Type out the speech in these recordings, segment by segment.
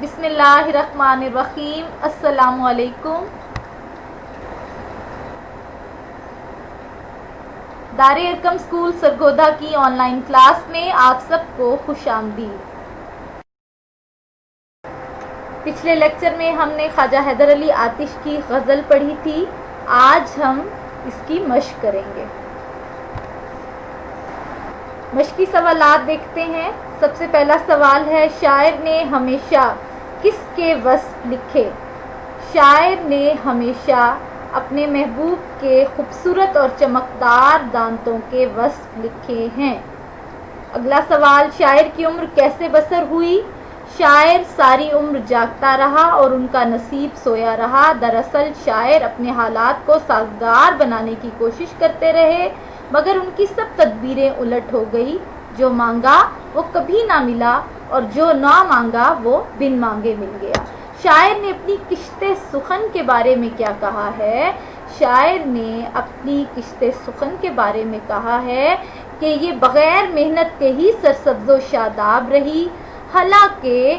بسم اللہ الرحمن الرحیم۔ السلام علیکم۔ دار ارقم اسکول سرگودا کی آن لائن کلاس میں آپ سب کو خوش آمدید۔ پچھلے لیکچر میں ہم نے خواجہ حیدر علی آتش کی غزل پڑھی تھی، آج ہم اس کی مشق کریں گے۔ مشقی سوالات دیکھتے ہیں۔ سب سے پہلا سوال ہے، شاعر نے ہمیشہ کس کے وصف لکھے؟ شاعر نے ہمیشہ اپنے محبوب کے خوبصورت اور چمکدار دانتوں کے وصف لکھے ہیں۔ اگلا سوال، شاعر کی عمر کیسے بسر ہوئی؟ شاعر ساری عمر جاگتا رہا اور ان کا نصیب سویا رہا۔ دراصل شاعر اپنے حالات کو سازگار بنانے کی کوشش کرتے رہے، مگر ان کی سب تدبیریں الٹ ہو گئی۔ جو مانگا وہ کبھی نہ ملا اور جو نہ مانگا وہ بن مانگے مل گیا۔ شاعر نے اپنی کشت سخن کے بارے میں کیا کہا ہے؟ شاعر نے اپنی کشت سخن کے بارے میں کہا ہے کہ یہ بغیر محنت کے ہی سرسبز و شاداب رہی، حالانکہ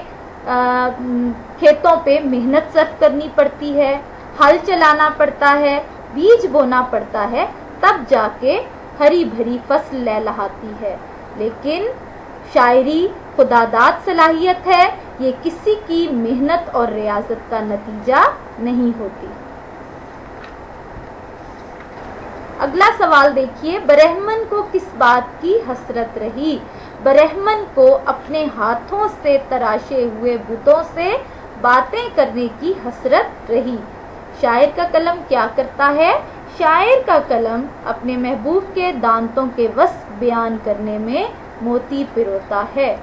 کھیتوں پہ محنت صرف کرنی پڑتی ہے، ہل چلانا پڑتا ہے، بیج بونا پڑتا ہے، تب جا کے ہری بھری فصل لہلہاتی ہے۔ لیکن شاعری خداداد صلاحیت ہے، یہ کسی کی محنت اور ریاضت کا نتیجہ نہیں ہوتی۔ اگلا سوال دیکھیے، برہمن کو کس بات کی حسرت رہی؟ برہمن کو اپنے ہاتھوں سے تراشے ہوئے بتوں سے باتیں کرنے کی حسرت رہی۔ شاعر کا قلم کیا کرتا ہے؟ شاعر کا قلم اپنے محبوب کے دانتوں کے وصف بیان کرنے میں موتی پروتا ہے۔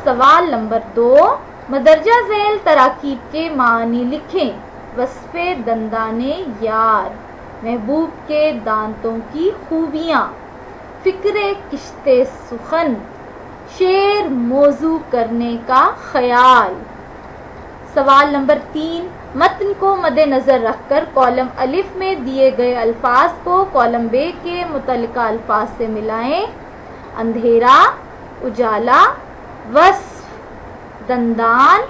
سوال نمبر 2، مدرجہ ذیل تراکیب کے معنی لکھیں۔ وصف دندان یار، محبوب کے دانتوں کی خوبیاں، فکر کشت سخن، شعر موضوع کرنے کا خیال۔ سوال نمبر 3، متن کو مد نظر رکھ کر کالم الف میں دیے گئے الفاظ کو کالم ب کے متعلقہ الفاظ سے ملائیں۔ اندھیرا، اجالا، وصف، دندان،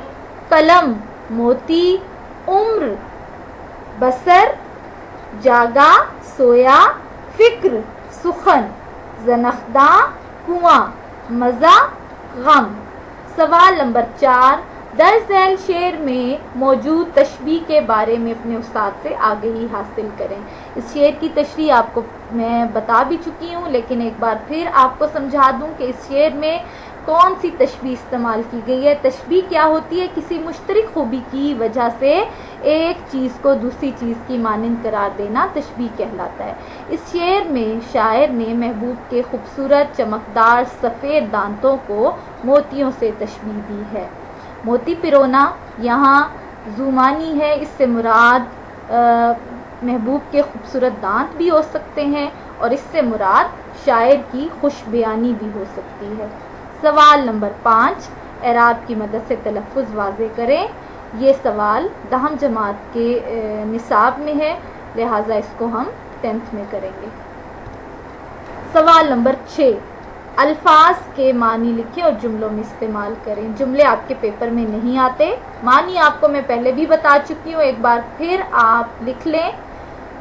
قلم، موتی، عمر، بسر، جاگا، سویا، فکر، سخن، زنخداں، کنواں، مزہ، غم۔ سوال نمبر 4، درج ذیل شعر میں موجود تشبیہ کے بارے میں اپنے استاد سے آگہی حاصل کریں۔ اس شعر کی تشریح آپ کو میں بتا بھی چکی ہوں، لیکن ایک بار پھر آپ کو سمجھا دوں کہ اس شعر میں کون سی تشبیہ استعمال کی گئی ہے۔ تشبیہ کیا ہوتی ہے؟ کسی مشترک خوبی کی وجہ سے ایک چیز کو دوسری چیز کی مانند قرار دینا تشبیہ کہلاتا ہے۔ اس شعر میں شاعر نے محبوب کے خوبصورت چمکدار سفید دانتوں کو موتیوں سے تشبیہ دی ہے۔ موتی پرونا یہاں زومانی ہے، اس سے مراد محبوب کے خوبصورت دانت بھی ہو سکتے ہیں اور اس سے مراد شاعر کی خوش بیانی بھی ہو سکتی ہے۔ سوال نمبر 5، اعراب کی مدد سے تلفظ واضح کریں۔ یہ سوال 10 جماعت کے نصاب میں ہے، لہٰذا اس کو ہم 10th میں کریں گے۔ سوال نمبر 6، الفاظ کے معنی لکھیں اور جملوں میں استعمال کریں۔ جملے آپ کے پیپر میں نہیں آتے، معنی آپ کو میں پہلے بھی بتا چکی ہوں، ایک بار پھر آپ لکھ لیں۔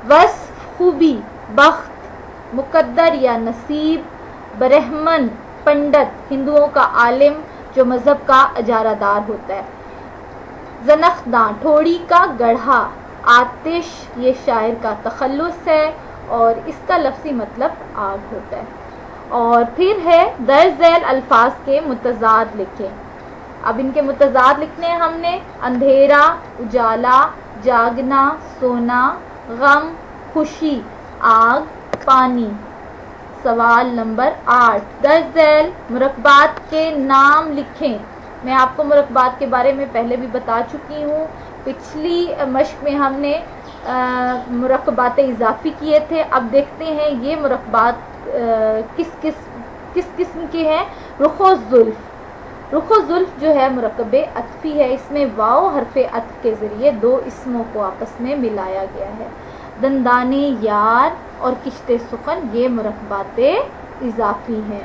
وصف، خوبی، بخت، مقدر یا نصیب، برہمن، پنڈت، ہندوؤں کا عالم جو مذہب کا اجارہ دار ہوتا ہے۔ زنخداں، ٹھوڑی کا گڑھا۔ آتش، یہ شاعر کا تخلص ہے اور اس کا لفظی مطلب آگ ہوتا ہے۔ اور پھر ہے درج ذیل الفاظ کے متضاد لکھیں۔ اب ان کے متضاد لکھنے ہیں ہم نے، اندھیرا، اجالا، جاگنا، سونا، غم، خوشی، آگ، پانی۔ سوال نمبر 8، درج ذیل مرکبات کے نام لکھیں۔ میں آپ کو مرکبات کے بارے میں پہلے بھی بتا چکی ہوں، پچھلی مشق میں ہم نے مرکبات اضافی کیے تھے۔ اب دیکھتے ہیں یہ مرکبات کس قسم کے ہیں۔ رخ و زلف، رخ و زلف جو ہے مرکب عطفی ہے، اس میں واو حرف عطف کے ذریعے دو اسموں کو آپس میں ملایا گیا ہے۔ دندان یار اور کشت سخن یہ مرکبات اضافی ہیں۔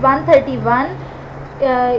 131।